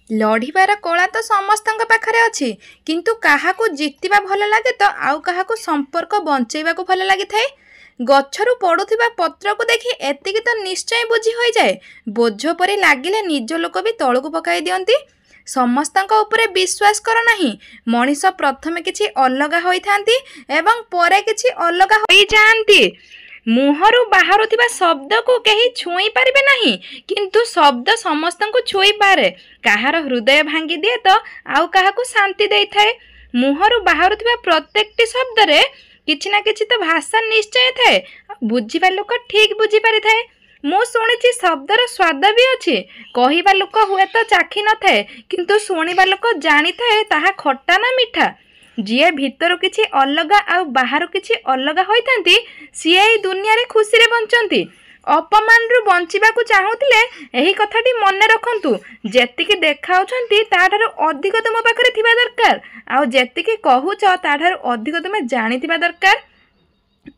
लढ़िबार कला तो समस्त पाखरे अच्छी किंतु काहाकू जितिबा भल लगे तो आउ काहाकू संपर्क बंचेबा को भल लगी थाए। गछरु पड़ुथिबा पत्र को देखि एतिकी तो निश्चय बुझी हो जाए। बोझ परि लागिले निज लोक भी तळकू पकाई दियंती। समस्तक उपरे विश्वास कर नहीं। मनीष प्रथमे किछि अलगा होइथांती एवं परे किछि अलगा होई जांती। मुहरु बाहरुथिबा शब्द को केही छुई पारिबे नहीं किंतु शब्द समस्त को छुई पारे। काहार हृदय भांगी दिए तो आउ काहाकू शांति देई थाए। मुहरु बाहरुथिबा प्रत्येकटी शब्द रे किछि ना किछि तो भाषा निश्चय थाए। बुझिबा लोक ठीक बुझी पारि थाए। मु शुणिछि शब्दर स्वाद भी अच्छी। कहिबा लोक हुए तो चाखी न थाए किंतु शुणिबा लोक जानी थाए ताहा खट्टा ना मिठा। जीए भीतर किछि अलगा आ बाहर किछि अलगा होइतांती सीए एई दुनिया रे खुशी रे बंचंती। अपमान रु बंचिबा को चाहुतिले एही कथाटी मन रखंतु। जेतिकी देखाउछंती ताठारु अधिक तुम पाखरे थिबा दरकार आ जेतिकी कहूछ ताठारु अधिक तुमे जानिथिबा दरकार।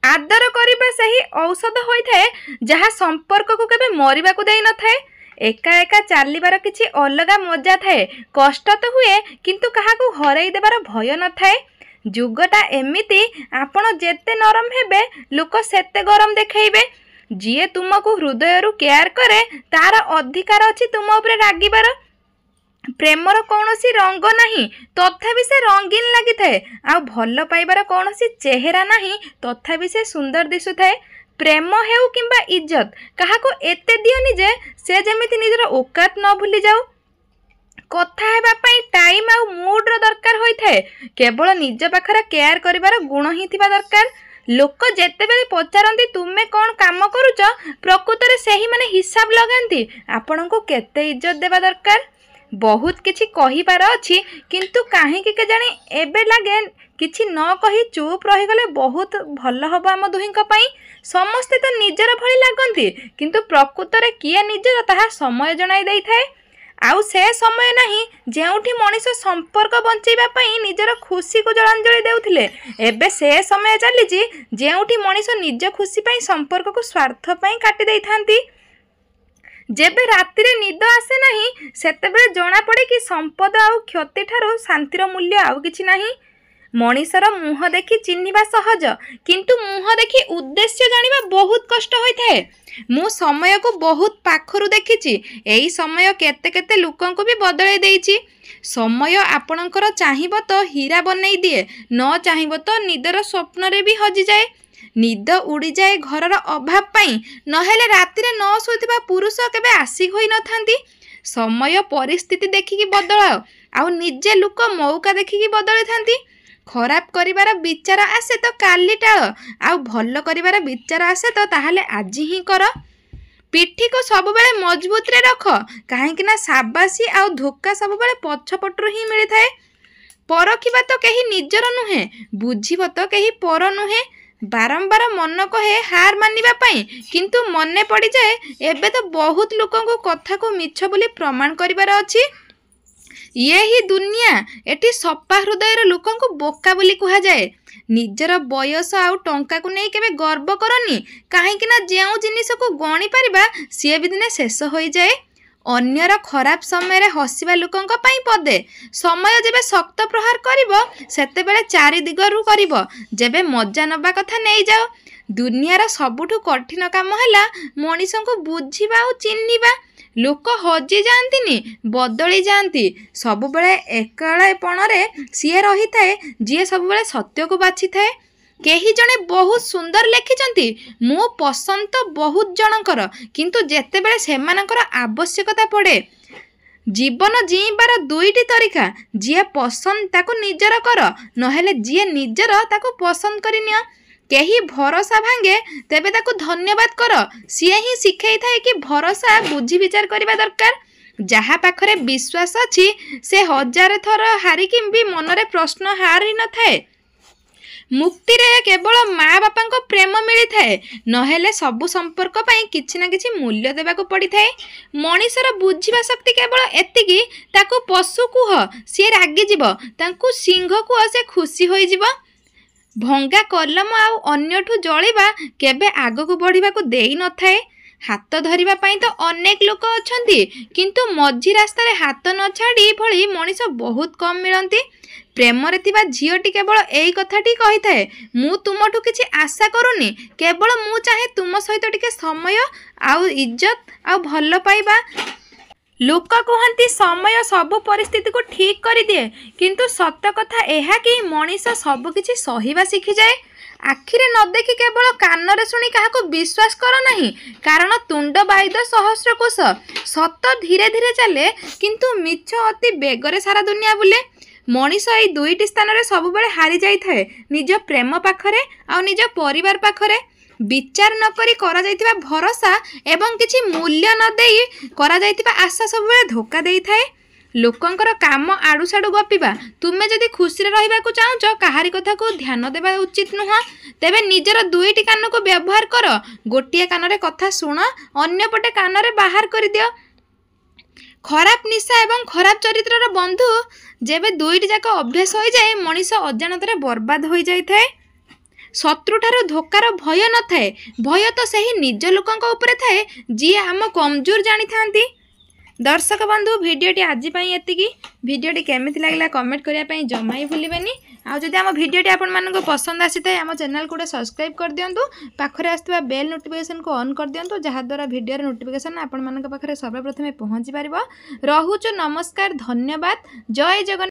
आदर करिबा सही औषध होइथाए जहा संपर्क को केबे मरिबा को देई न थाए। एका एका चालिबार किछि अलगा मजा थाए। कष्ट तो हुए किंतु काहाकू हरई देबार भय न थाए। जुगटा एमिति आपण जेते नरम हेबे लोक सेते गरम देखाइबे। जीए तुमको हृदय रु केयर करे तार अधिकार अछि तुम उपरे रागिबार। प्रेमर कौनसी रंग नहीं तथापि से रंगीन लगी थाए। आ भल पाइबार कौनसी चेहरा नहीं तथापि से सुंदर दिसु थाए। प्रेम हेउ किंबा इज्जत काहाको एते दियोनी जे से जेमिति निजर औकात न भूली जाऊ। कथा हेबा पई टाइम आ मूड रो दरकार होई थाए। केवल निज पाखरे केयर करिबार गुण ही थिबा दरकार। लोक जेते बेले पचारंती तुमे कौन काम करूच प्रकृत रे सेही माने हिसाब लगांती आपनको केते इज्जत देबा दरकार। बहुत किछि कहिबार अछि किंतु काहे के जाने एबे लागे किछि न कहि चुप रही गले बहुत भल हबो आम दुहिंक पई। समस्ते तो निजर भली लागंती किंतु प्रकृत रे किए निजर ताहा समय जणाई देई थाए। आउ से समय नहीं जेउठी मनीष संपर्क बंचैबा पई निजर खुशी को जलांजलि देउथिले। एबे से समय चलीछि जेउठी मनीष निज खुशी पई संपर्क को स्वार्थ पई काटी देई थांती। जेबे राति रे निद आसे नहीं सेतेबेले जना पड़े कि संपद आउ क्षति ठारो शांतिर मूल्य आउ किछि नहीं। मनीषर मुह देखि चिन्हिबा सहज किंतु मुह देखि उद्देश्य जानिबा बहुत कष्ट होइथाए। मु समय को बहुत पाखरु देखिछि। एई समय केते केते लोकन को भी बदलै देइछि। समय आपणकर चाहिबो तो हीरा बनै दिए न चाहिबो तो निदर स्वप्न रे भी हजि जाए। निद उड़ी जाए घरर अभाव पाई नहेले राति रे न सोइथिबा पुरुष केबे आसी होई न थांती। समय परिस्थिति देखिकी बदलाओ आउ निजे लोक मौका देखिकी बदलै थांती। खराब करिवार विचार आसे तो काली टाळ आउ भल करिवार विचार आसे तो ताहाले आजी ही कर। पिठी को सब बेले मजबूत रे रख काहेकि ना साबासी आउ धोका सब बेले पछपटरु ही मिली थाए। परखिबा तो केही निजर नुहे बुझिबो तो केही पर नुहे। बारंबार मन कहे हार मानिबा पई किंतु मने पड़ी जाए एबे तो बहुत लोकों को कथा को मिछ बोली प्रमाण करिवार अछि। ये ही दुनिया एटी सपा हृदय लोकों को बोका बोली कहा जाए। निजर बयस आउ टंका को नहीं केबे गर्व करनी काहेकि ना जेउ जिनिस को गणी परिबा सी भी दिने शेष हो जाए। अन्यर खराब समय रे हसिबा लोकों पई पदे समय जेबे शक्त प्रहार करिवो सेते बेले चारि दिगरु करिवो जेबे मजा नबा कथा नहीं जाओ। दुनियार सबुठु कठिन काम हैला मनीष को बुझिबा और चिन्हिबा। लोक हजि जांतीनी बदली जांती सब बेले एकाळेपण रे सीए रही थाए जीए सब बेले सत्य को बाछि थाए। केही जने बहुत सुंदर लेखिचंती मो पसंद तो बहुत जनकर किंतु जेते बेले सेमानकर आवश्यकता पड़े। जीवन जीबार दुईटी तरीका जीए पसंद ताको निजर कर नहेले जीए निजर ताको पसंद करि नियो। केही भरोसा भांगे तेबे ताको धन्यवाद कर सीए ही शिखाई थाए कि भरोसा बुझी विचार करिबा दरकार। जहा पाखरे विश्वास अछि से हजार थर हारिकी भी मनरे प्रश्न हारि न थाए। मुक्ति रे केवल माँ बापा को प्रेम मिली थाए नहेले सबु संपर्क पई किछि ना किछि मूल्य देबा को पड़ी थाए। मनीषर बुझिबा शक्ति केवल एतिकी ताको पशु कुह सी रागी जीव तांकु सिंह कुह से खुशी होई जीव। भंगा कलम आउ अन्यठु जळिबा केबे आगो को बढ़िबा को देई न थाए। हाथ धरिबा पई तो अनेक लोक अछंती किंतु मझी रास्तार हाथ न छाड़ी भली मनीष बहुत कम मिलती। प्रेम रे थिबा झीओटी केवल एई कथाटी कही थाए, मु तुमठू किछि आशा करूनी, केवल मु चाहे तुम सहित टिके समय आउ इज्जत आउ भल पाइबा। लोक कहती समय सब परिस्थिति को ठीक कर दिए, किंतु सत कथा यह कि मनीष सबकिछि सहिबा शिखि जाए। आखिरे न देखि केवल कानरे शुणी काहाको विश्वास कर नहीं, कारण तुंड बाइद सहस्र कोश। सत धीरे धीरे चले किंतु मिछ अति बेगरे सारा दुनिया बुले। मनीष एई दुईटी स्थान रे सब बेले हारी जाई थाए, निज प्रेम पाखरे आ निज परिवार पाखरे। विचार न करी करा जाइतिबा भरोसा एवं किछि मूल्य न देई करा जाइतिबा आशा सब बेले धोखा देई थाए। लोकंकर काम आड़ू साड़ू गपिबा, तुमे जदि खुशी रहिबा को चाहुच काहारी कथा को ध्यान देबा उचित नुह। तेबे निजर दुईटी कान को व्यवहार कर, गोटिए कान रे कथा सुन, अन्य पटे कान रे बाहर कर दियो। खराब निशा एवं खराब चरित्रर बंधु जेबे दुईटी जाक अभ्यास हो जाए, मनीष अजाणतरे बर्बाद हो जाए। शत्रुठार धोकार भय न थाए, भय तो सही निज लोकंक उपरे थाए जी आम कमजोर जानी थांती। दर्शक बंधु भिडियोटी आज एतिकी। भिडियोटी केमिति लागला कमेंट करने जमा ही भूलें। आउ जदि आम भिडियोटी आपण मानक पसंद आसी थाए, आम चैनल को सब्सक्राइब कर दिंतु, पाखरे आसुवा बेल नोटिफिकेशन को ऑन कर दिंतु, जहाद्वारा भिडियोर नोटिफिकेशन आपण मानक पाखरे सर्वप्रथमे पहुँची पारिबो। रहुछु, नमस्कार, धन्यवाद, जय जगन्नाथ।